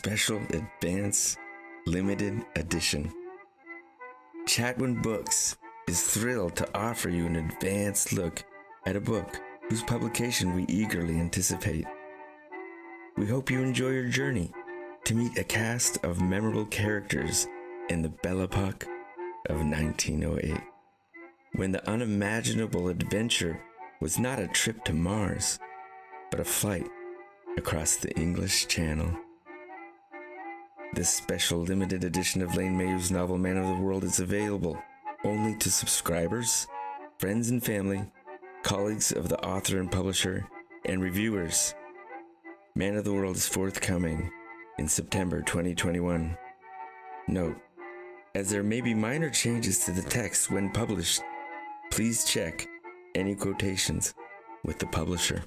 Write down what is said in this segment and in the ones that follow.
special advance limited edition. Chatwin Books is thrilled to offer you an advanced look at a book whose publication we eagerly anticipate. We hope you enjoy your journey to meet a cast of memorable characters in the Belle Epoque of 1908, when the unimaginable adventure was not a trip to Mars, but a flight across the English Channel. This special limited edition of Layne Maheu's novel Man of the World is available only to subscribers, friends and family, colleagues of the author and publisher, and reviewers. Man of the World is forthcoming in September 2021. Note, as there may be minor changes to the text when published, please check any quotations with the publisher.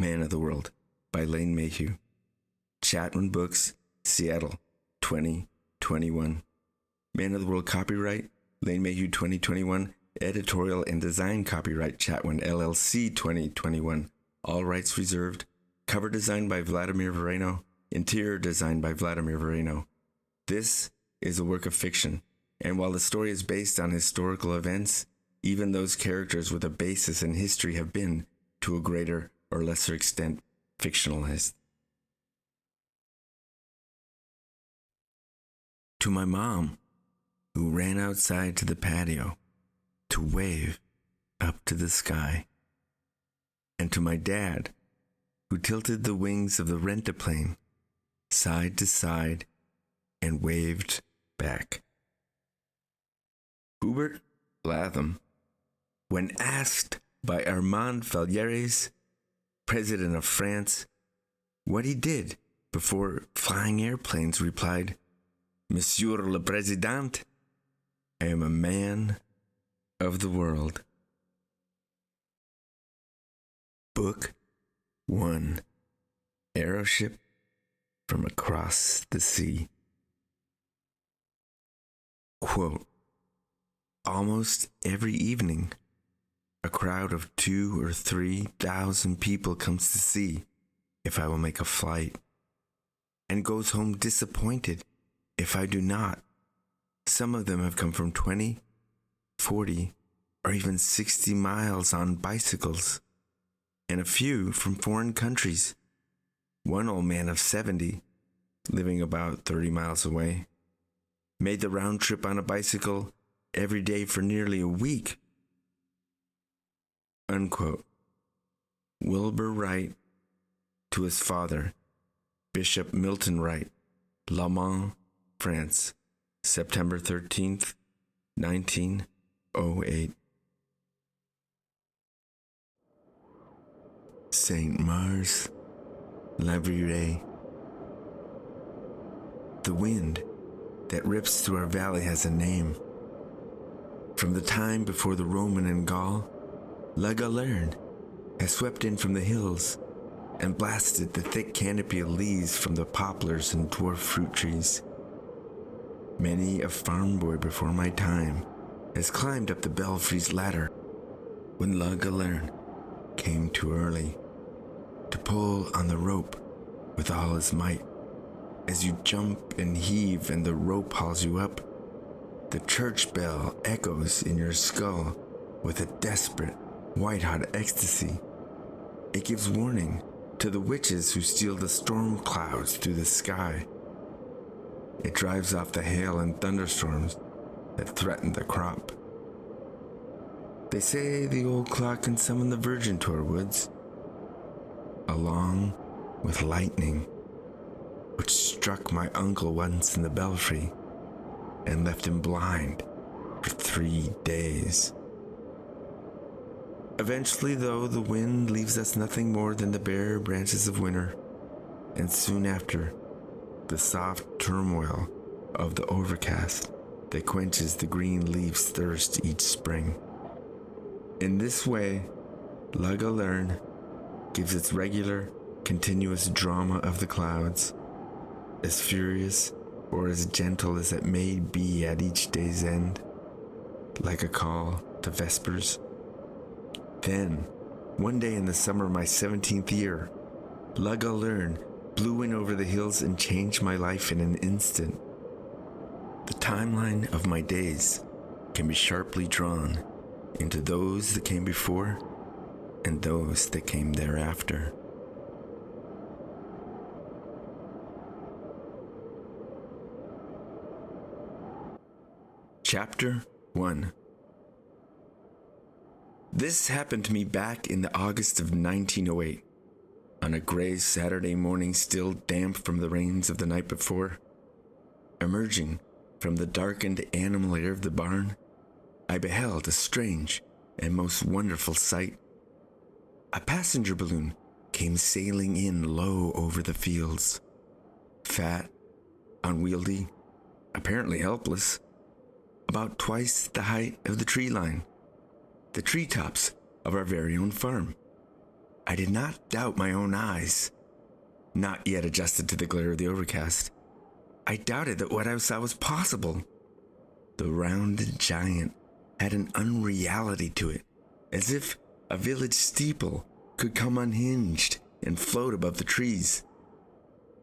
Man of the World by Layne Maheu. Chatwin Books, Seattle, 2021. Man of the World copyright, Layne Maheu 2021. Editorial and design copyright, Chatwin LLC 2021. All rights reserved. Cover design by Vladimir Vereno. Interior design by Vladimir Vereno. This is a work of fiction, and while the story is based on historical events, even those characters with a basis in history have been, to a greater or lesser extent, fictionalized. To my mom, who ran outside to the patio to wave up to the sky, and to my dad, who tilted the wings of the rent-a-plane side to side and waved back. Hubert Latham, when asked by Armand Valieres, President of France, what he did before flying airplanes, replied, Monsieur le Président, I am a man of the world. Book 1. Aeroship from Across the Sea. Quote, almost every evening, a crowd of 2,000 or 3,000 people comes to see if I will make a flight, and goes home disappointed if I do not. Some of them have come from 20, 40, or even 60 miles on bicycles, and a few from foreign countries. One old man of 70, living about 30 miles away, made the round trip on a bicycle every day for nearly a week. Unquote. Wilbur Wright to his father, Bishop Milton Wright, Le Mans, France, September 13th, 1908. Saint Mars, La Virée. The wind that rips through our valley has a name. From the time before the Roman and Gaul, La Galerne has swept in from the hills and blasted the thick canopy of leaves from the poplars and dwarf fruit trees. Many a farm boy before my time has climbed up the belfry's ladder when La Galerne came too early to pull on the rope with all his might. As you jump and heave and the rope hauls you up, the church bell echoes in your skull with a desperate, white-hot ecstasy. It gives warning to the witches who steal the storm clouds through the sky. It drives off the hail and thunderstorms that threaten the crop. They say the old clock can summon the Virgin to our woods, along with lightning, which struck my uncle once in the belfry and left him blind for 3 days. Eventually, though, the wind leaves us nothing more than the bare branches of winter, and soon after, the soft turmoil of the overcast that quenches the green leaf's thirst each spring. In this way, La Galerne gives its regular, continuous drama of the clouds, as furious or as gentle as it may be at each day's end, like a call to vespers. Then, one day in the summer of my 17th year, Luggalern blew in over the hills and changed my life in an instant. The timeline of my days can be sharply drawn into those that came before and those that came thereafter. Chapter 1. This happened to me back in the August of 1908, on a gray Saturday morning still damp from the rains of the night before. Emerging from the darkened animal air of the barn, I beheld a strange and most wonderful sight. A passenger balloon came sailing in low over the fields. Fat, unwieldy, apparently helpless, about twice the height of the tree line, the treetops of our very own farm. I did not doubt my own eyes, not yet adjusted to the glare of the overcast. I doubted that what I saw was possible. The rounded giant had an unreality to it, as if a village steeple could come unhinged and float above the trees.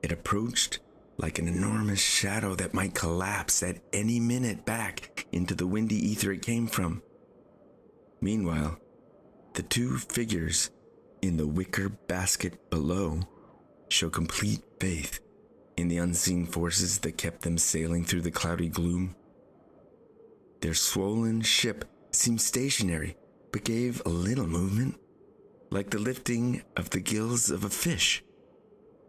It approached like an enormous shadow that might collapse at any minute back into the windy ether it came from. Meanwhile, the two figures in the wicker basket below show complete faith in the unseen forces that kept them sailing through the cloudy gloom. Their swollen ship seemed stationary, but gave a little movement, like the lifting of the gills of a fish,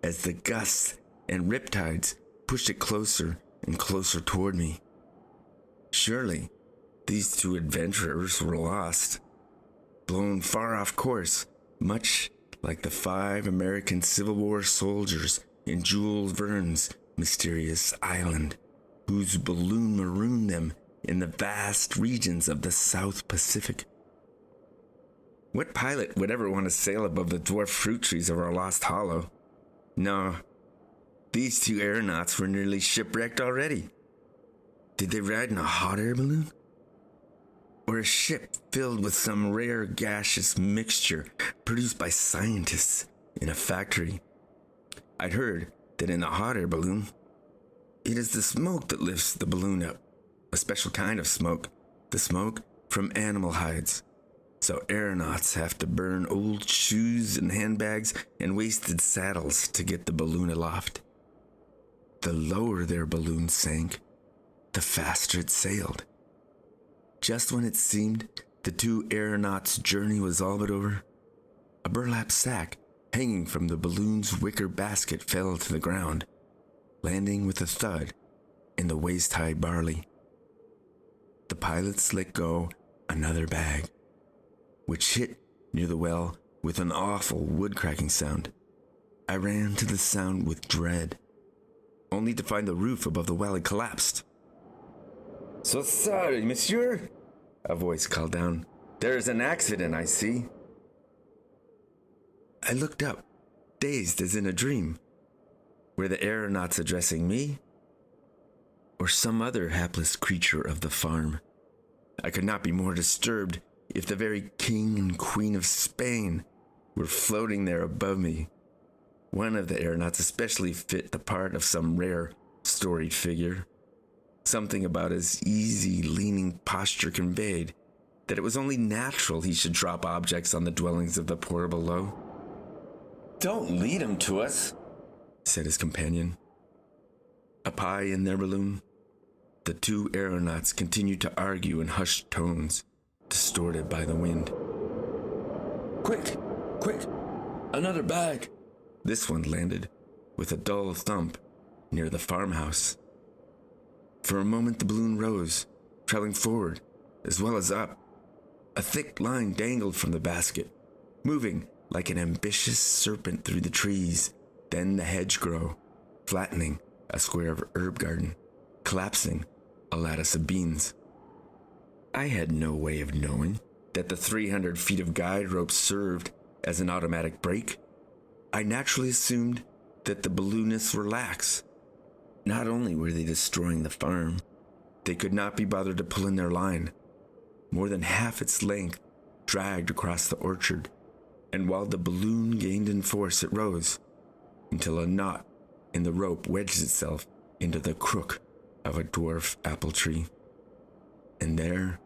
as the gusts and riptides pushed it closer and closer toward me. Surely, these two adventurers were lost, blown far off course, much like the 5 American Civil War soldiers in Jules Verne's mysterious island, whose balloon marooned them in the vast regions of the South Pacific. What pilot would ever want to sail above the dwarf fruit trees of our lost hollow? No, these two aeronauts were nearly shipwrecked already. Did they ride in a hot air balloon? Or a ship filled with some rare gaseous mixture produced by scientists in a factory? I'd heard that in a hot air balloon, it is the smoke that lifts the balloon up, a special kind of smoke, the smoke from animal hides. So aeronauts have to burn old shoes and handbags and wasted saddles to get the balloon aloft. The lower their balloon sank, the faster it sailed. Just when it seemed the two aeronauts' journey was all but over, a burlap sack hanging from the balloon's wicker basket fell to the ground, landing with a thud in the waist-high barley. The pilots let go another bag, which hit near the well with an awful wood-cracking sound. I ran to the sound with dread, only to find the roof above the well had collapsed. "So sorry, monsieur," a voice called down. "There is an accident, I see." I looked up, dazed as in a dream. Were the aeronauts addressing me, or some other hapless creature of the farm? I could not be more disturbed if the very King and Queen of Spain were floating there above me. One of the aeronauts especially fit the part of some rare, storied figure. Something about his easy, leaning posture conveyed that it was only natural he should drop objects on the dwellings of the poor below. "Don't lead him to us," said his companion. Up high in their balloon, the two aeronauts continued to argue in hushed tones, distorted by the wind. "Quick, quick, another bag!" This one landed with a dull thump near the farmhouse. For a moment the balloon rose, traveling forward as well as up. A thick line dangled from the basket, moving like an ambitious serpent through the trees, then the hedgerow, flattening a square of herb garden, collapsing a lattice of beans. I had no way of knowing that the 300 feet of guide rope served as an automatic brake. I naturally assumed that the balloonists were lax, Not only were they destroying the farm, they could not be bothered to pull in their line. More than half its length dragged across the orchard, and while the balloon gained in force, it rose until a knot in the rope wedged itself into the crook of a dwarf apple tree. And there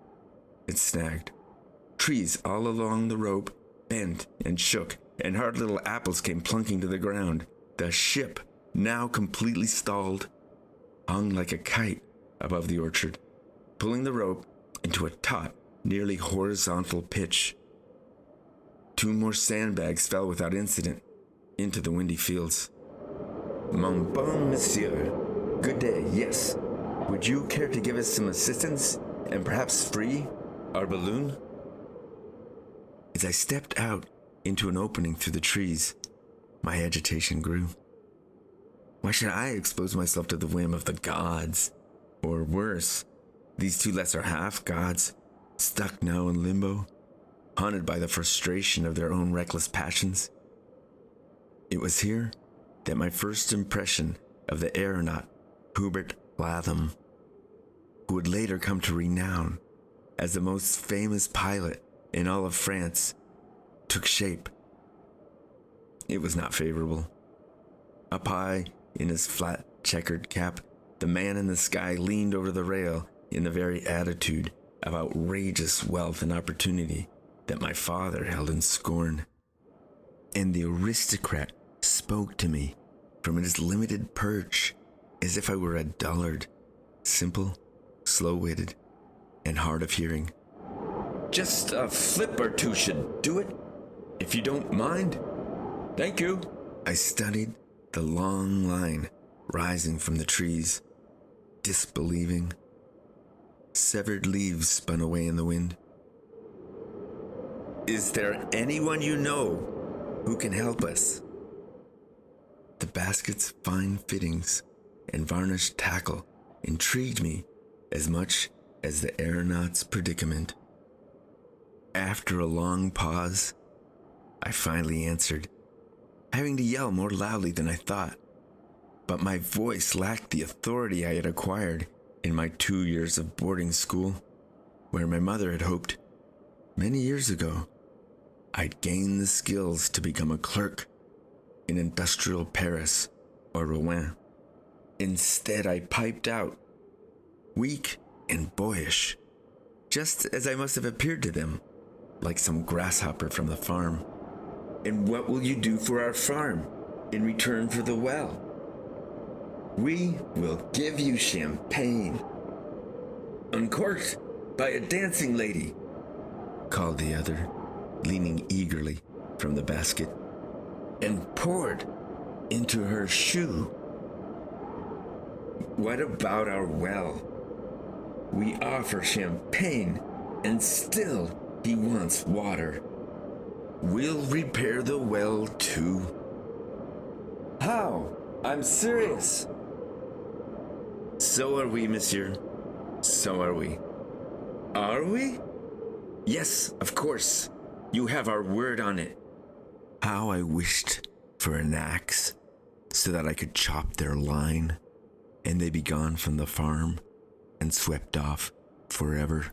it snagged. Trees all along the rope bent and shook, and hard little apples came plunking to the ground. The ship, now completely stalled, hung like a kite above the orchard, pulling the rope into a taut, nearly horizontal pitch. 2 more sandbags fell without incident into the windy fields. Mon bon monsieur, good day, yes. Would you care to give us some assistance and perhaps free our balloon? As I stepped out into an opening through the trees, my agitation grew. Why should I expose myself to the whim of the gods? Or worse, these 2 lesser half-gods, stuck now in limbo, haunted by the frustration of their own reckless passions? It was here that my first impression of the aeronaut Hubert Latham, who would later come to renown as the most famous pilot in all of France, took shape. It was not favorable. Up high in his flat checkered cap, the man in the sky leaned over the rail in the very attitude of outrageous wealth and opportunity that my father held in scorn. And the aristocrat spoke to me from his limited perch as if I were a dullard, simple, slow-witted, and hard of hearing. Just a flip or 2 should do it, if you don't mind. Thank you. I studied the long line rising from the trees, disbelieving. Severed leaves spun away in the wind. Is there anyone you know who can help us? The basket's fine fittings and varnished tackle intrigued me as much as the aeronaut's predicament. After a long pause, I finally answered, having to yell more loudly than I thought. But my voice lacked the authority I had acquired in my 2 years of boarding school, where my mother had hoped, many years ago, I'd gain the skills to become a clerk in industrial Paris or Rouen. Instead, I piped out, weak and boyish, just as I must have appeared to them, like some grasshopper from the farm. And what will you do for our farm in return for the well? We will give you champagne, uncorked by a dancing lady, called the other, leaning eagerly from the basket, and poured into her shoe. What about our well? We offer champagne, and still he wants water. We'll repair the well too. How? I'm serious. So are we, monsieur. So are we. Are we? Yes, of course. You have our word on it. How I wished for an axe so that I could chop their line and they be gone from the farm and swept off forever.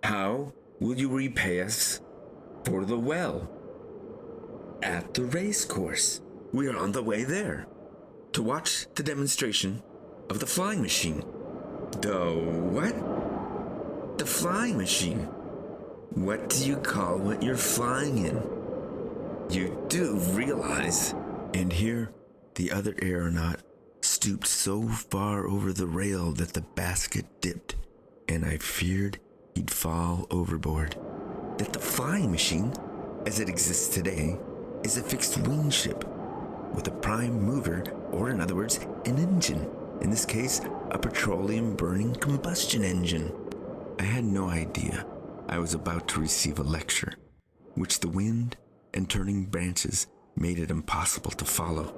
How will you repay us for the well? At the race course. We are on the way there to watch the demonstration of the flying machine. The what? The flying machine. What do you call what you're flying in? You do realize. And here, the other aeronaut stooped so far over the rail that the basket dipped, and I feared he'd fall overboard. That the flying machine, as it exists today, is a fixed-wing ship with a prime mover, or in other words, an engine. In this case, a petroleum-burning combustion engine. I had no idea I was about to receive a lecture, which the wind and turning branches made it impossible to follow.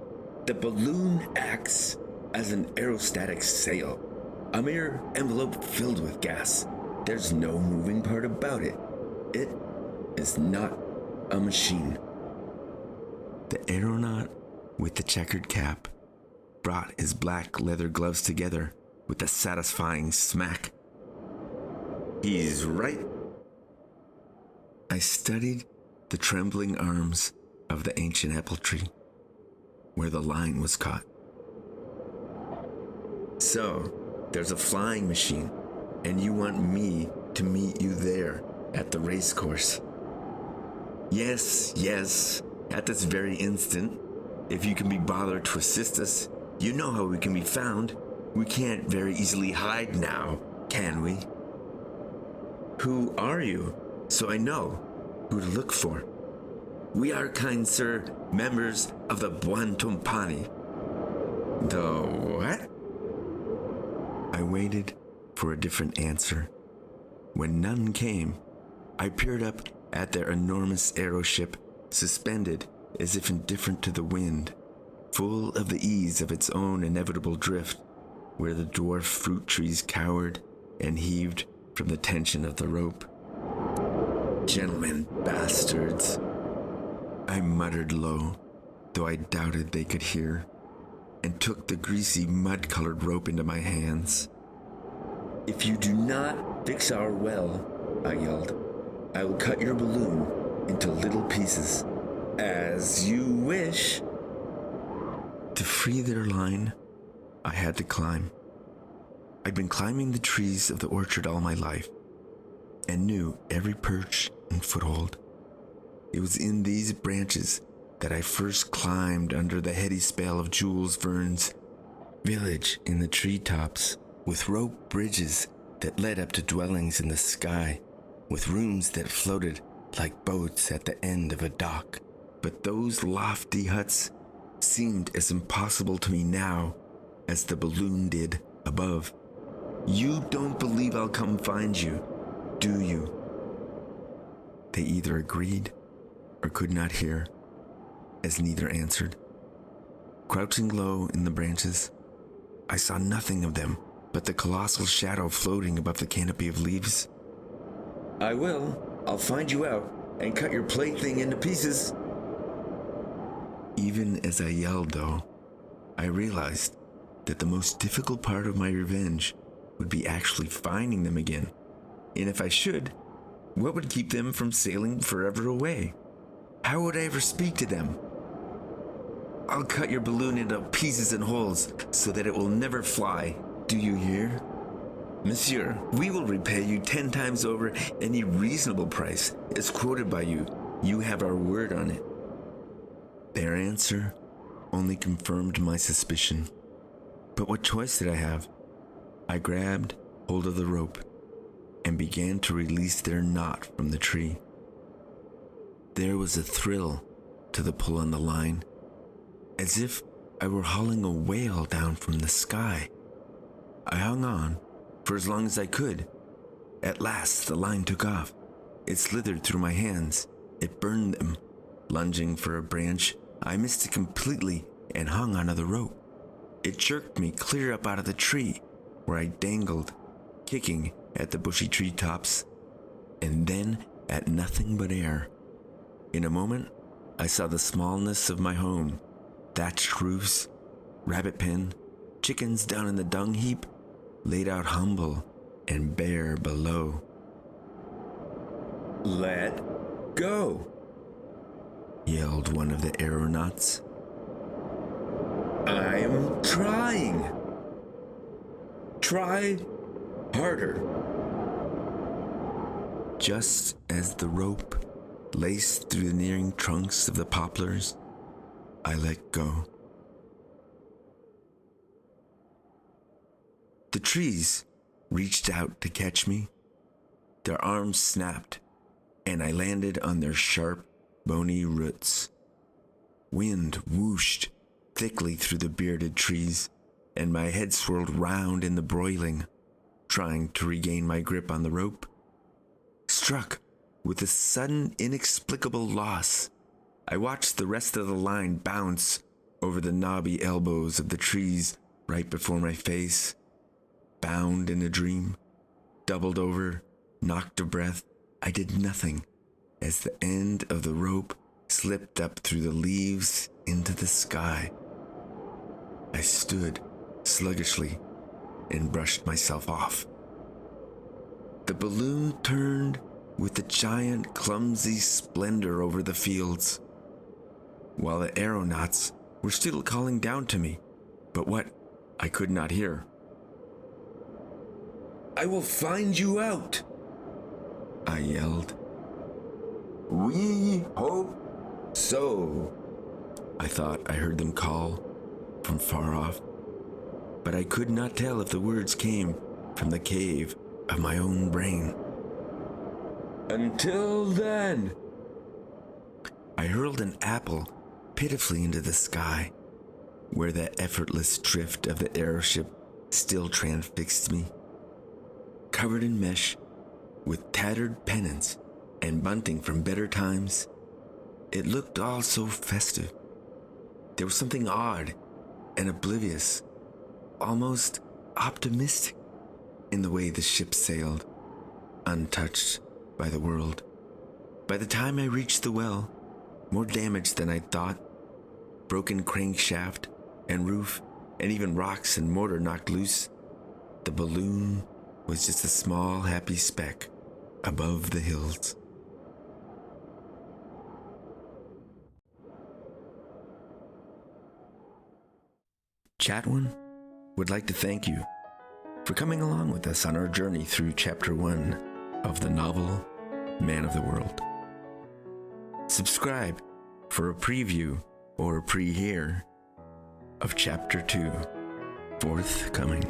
The balloon acts as an aerostatic sail, a mere envelope filled with gas. There's no moving part about it. It is not a machine. The aeronaut with the checkered cap brought his black leather gloves together with a satisfying smack. "He's right." I studied the trembling arms of the ancient apple tree, where the line was caught. "So, there's a flying machine, and you want me to meet you there at the race course?" Yes, at this very instant. If you can be bothered to assist us, you know how we can be found. We can't very easily hide now, can we?" "Who are you, so I know who to look for?" "We are, kind sir, members of the Buon Tumpani." "The what?" I waited for a different answer. When none came, I peered up at their enormous aeroship, suspended as if indifferent to the wind, full of the ease of its own inevitable drift, where the dwarf fruit trees cowered and heaved from the tension of the rope. "Gentlemen bastards," I muttered low, though I doubted they could hear, and took the greasy mud-colored rope into my hands. "If you do not fix our well," I yelled, "I will cut your balloon into little pieces." "As you wish." To free their line, I had to climb. I'd been climbing the trees of the orchard all my life, and knew every perch and foothold. It was in these branches that I first climbed under the heady spell of Jules Verne's village in the treetops, with rope bridges that led up to dwellings in the sky, with rooms that floated like boats at the end of a dock. But those lofty huts seemed as impossible to me now as the balloon did above. "You don't believe I'll come find you, do you?" They either agreed or could not hear, as neither answered. Crouching low in the branches, I saw nothing of them but the colossal shadow floating above the canopy of leaves. "I will. I'll find you out and cut your plaything into pieces." Even as I yelled, though, I realized that the most difficult part of my revenge would be actually finding them again. And if I should, what would keep them from sailing forever away? How would I ever speak to them? "I'll cut your balloon into pieces and holes so that it will never fly. Do you hear? Monsieur, we will repay you 10 times over any reasonable price as quoted by you. You have our word on it." Their answer only confirmed my suspicion. But what choice did I have? I grabbed hold of the rope and began to release their knot from the tree. There was a thrill to the pull on the line, as if I were hauling a whale down from the sky. I hung on for as long as I could. At last, the line took off. It slithered through my hands. It burned them. Lunging for a branch, I missed it completely and hung onto the rope. It jerked me clear up out of the tree, where I dangled, kicking at the bushy treetops, and then at nothing but air. In a moment, I saw the smallness of my home, thatched roofs, rabbit pen, chickens down in the dung heap, laid out humble and bare below. "Let go," yelled one of the aeronauts. "I'm trying. Try harder." Just as the rope laced through the nearing trunks of the poplars, I let go. The trees reached out to catch me. Their arms snapped, and I landed on their sharp, bony roots. Wind whooshed thickly through the bearded trees, and my head swirled round in the broiling, trying to regain my grip on the rope. Struck with a sudden, inexplicable loss, I watched the rest of the line bounce over the knobby elbows of the trees right before my face. Bound in a dream, doubled over, knocked to breath, I did nothing as the end of the rope slipped up through the leaves into the sky. I stood sluggishly and brushed myself off. The balloon turned with a giant, clumsy splendor over the fields, while the aeronauts were still calling down to me, but what I could not hear. "I will find you out," I yelled. "We hope so," I thought I heard them call from far off, but I could not tell if the words came from the cave of my own brain. "Until then," I hurled an apple pitifully into the sky, where the effortless drift of the airship still transfixed me. Covered in mesh, with tattered pennants and bunting from better times, it looked all so festive. There was something odd and oblivious, almost optimistic, in the way the ship sailed, untouched by the world. By the time I reached the well, more damaged than I'd thought, broken crankshaft and roof, and even rocks and mortar knocked loose, the balloon was just a small, happy speck above the hills. Chatwin would like to thank you for coming along with us on our journey through Chapter 1 of the novel Man of the World. Subscribe for a preview or a pre-hear of Chapter 2 forthcoming.